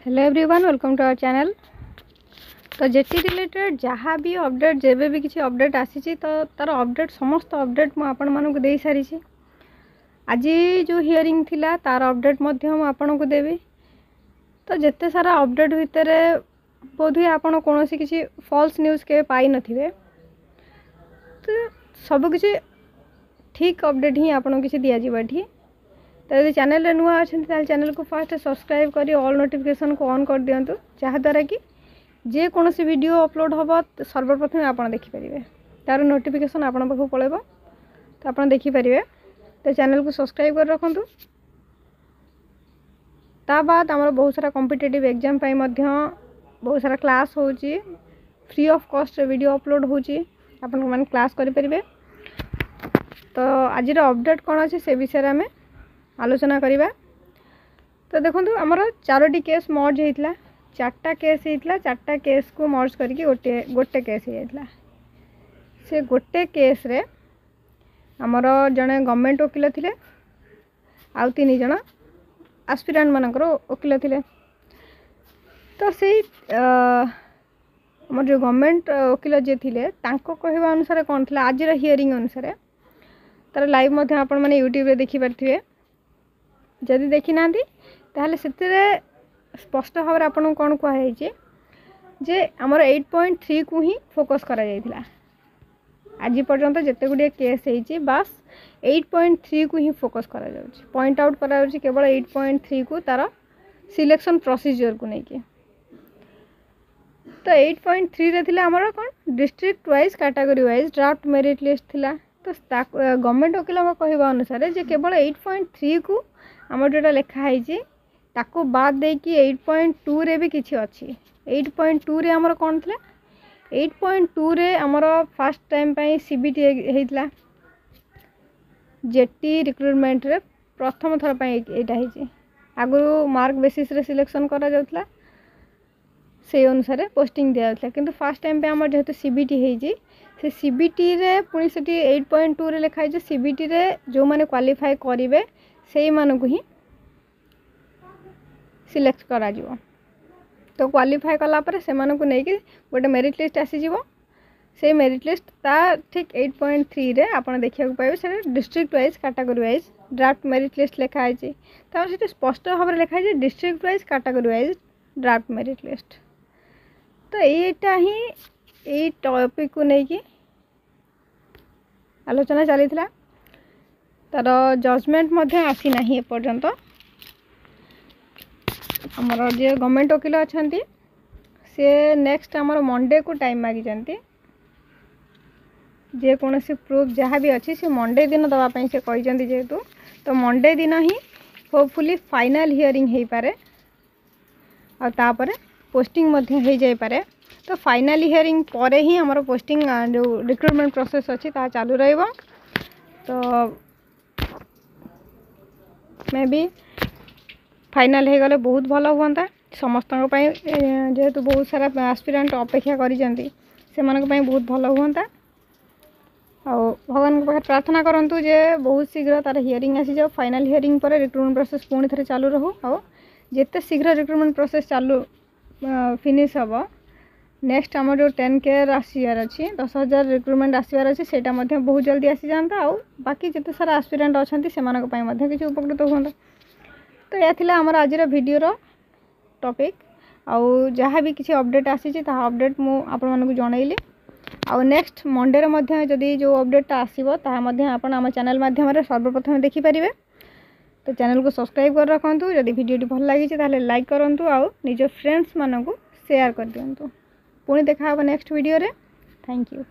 Hello everyone, welcome to our channel. तो JT related जहाँ भी अपडेट जेबे भी किसी अपडेट आसी तो तार अपडेट समस्त अपडेट मुझे आपण मानक दे सारी। आज जो हियरिंग थिला तार अपडेट आपण को देवी। तो जिते सारा अपडेट भितर बोधे आपण कौन सी किसी फॉल्स न्यूज़ के पाई नथिबे। तो सबकि ठीक अपडेट ही आपको किसी दिज्व ये। तो यदि चैनल नुआ अच्छा चैनल को फास्ट सब्सक्राइब करी ऑल नोटिफिकेशन को ऑन कर दिंतु, जहाँद्वारा कि जे कौन सी वीडियो अपलोड हम सर्वप्रथम आप देखिपारे तार नोटिफिकेशन आपण पाखु पड़ेब, तो आप देखिपारे। तो चैनल को सब्सक्राइब कर रखु। ता बाद आमर बहुत सारा कॉम्पिटिटिव एग्जाम पाई बहुत सारा क्लास हो free of cost video upload होने क्लास करें। तो आज अपडेट कौन अच्छे से विषय में आलोचना करिबा। तो देखो आमर 4टी केस मर्ज होता, 4टा केस होता, 4टा केस को मर्ज करके गोटे केस होता। से गोटे केस रे आमर जड़े गवर्नमेंट वकील थिले आउ 3 जण एस्पिरेंट मानकर वकील थिले। तो से आमर जो गवर्नमेंट वकील जे थिले तांको कहवा अनुसार कौन था आज हियरिंग अनुसार तार लाइव आपण मैंने यूट्यूब रे देखि पारथिबे। जदि देखी ना ताहले से स्पष्ट भाव में आपन कौन कहुई जे आमर 8.3 को ही फोकस करा जायतिला। आज पर्यंत जिते गुड़े केस होती बास 8.3 को ही फोकस करा जाउछि, पॉइंट आउट करा जाउछि केवल 8.3 को तार सिलेक्शन प्रोसीजर को लेकिन। तो 8.3 रे थिला आमर कौन district wise category wise draft merit list थिला। तो गवर्नमेंट वकील कहवा अनुसार जे केवल 8.3 को आमर जोटा लिखाई ताको बाद दे कि 8.2 रे भी किसी अच्छी। 8.2 रे आमर कौन था 8.2 रे आमर फास्ट टाइम पाई सीबीटी होता जेटी रिक्रुटमेंट रे प्रथम थर यहाँ आगु मार्क बेसिस रे सिलेक्शन करा जाउतला, से अनुसार पोस्टिंग दिया जाउतला। किंतु फास्ट टाइम पे आमर जेहेतु सीबीटी होई से सीबीटी रे पुणी से 8.2 रे लिखाई सीबीटी रे जो माने क्वालिफाई करिवे से मानक ही सिलेक्ट करा जिवो। तो क्वालिफाई कला पर से मानक नहीं गोटे मेरिट लिस्ट आसीजिवो। से मेरिट लिस्ट ता ठीक 8.3 रे आपण देखिया पाइबे। से district wise category wise draft merit list लिखाई से स्पष्ट भाव में लिखाई district wise category wise draft merit list. तो यहीटा ही यही टॉपिक को लेकिन आलोचना चली तार जजमेंट आसी ना एपर्यंत। आमर जे गवर्नमेंट वकील अच्छा से नेक्स्ट आमर मंडे को टाइम मागी जे कौन सी प्रूफ जहाँ भी अच्छी से मंडे दिन दवापाई से कहते जेहेतु। तो मंडे दिन ही होपफुली फाइनल हियरिंग हो पारे और पोस्टिंग हो जाए पारे। तो फाइनल हियरिंग पर ही आमर पोस्टिंग जो रिक्रुटमेंट प्रोसेस अच्छी ता चालू रहिबो। तो मे भी फाइनल हो गले बहुत भल हुआ समस्त जेहेतु बहुत सारा एस्पिरेंट अपेक्षा करिसेंती से बहुत भल हुआ। भगवान पाखे प्रार्थना करंतु जे बहुत शीघ्र तार हियरिंग आसी जाओ। फाइनल हियरिंग पर रिक्रुटमेंट प्रोसेस पुणी थे चालू रहू और जिते शीघ्र रिक्रुटमेंट प्रोसेस चालू फिनिश हम नेक्स्ट आम जो 10K आसबार अच्छी 10,000 रिक्रुटमेंट आसबार अच्छी से बहुत जल्दी आसी जाता। और बाकी जिते सारा एस्पिरेंट अच्छा से किसी उपकृत हुआ। तो यह थिला आमर आज वीडियो टॉपिक आउ जहाँ भी किसी अपडेट आसी अपडेट मु आपण मानक जनइली। आउ नेक्स्ट मंडे जदि जो अपडेटा आसो आम चैनल माध्यम सर्वप्रथम देखिपारे। तो चैनल को सब्सक्राइब कर रखु। जदि वीडियो भल लगी लाइक करूँ आउ निज फ्रेंड्स मानक शेयर कर दिंतु। पुणी देखा नेक्स्ट वीडियो रे। Thank you.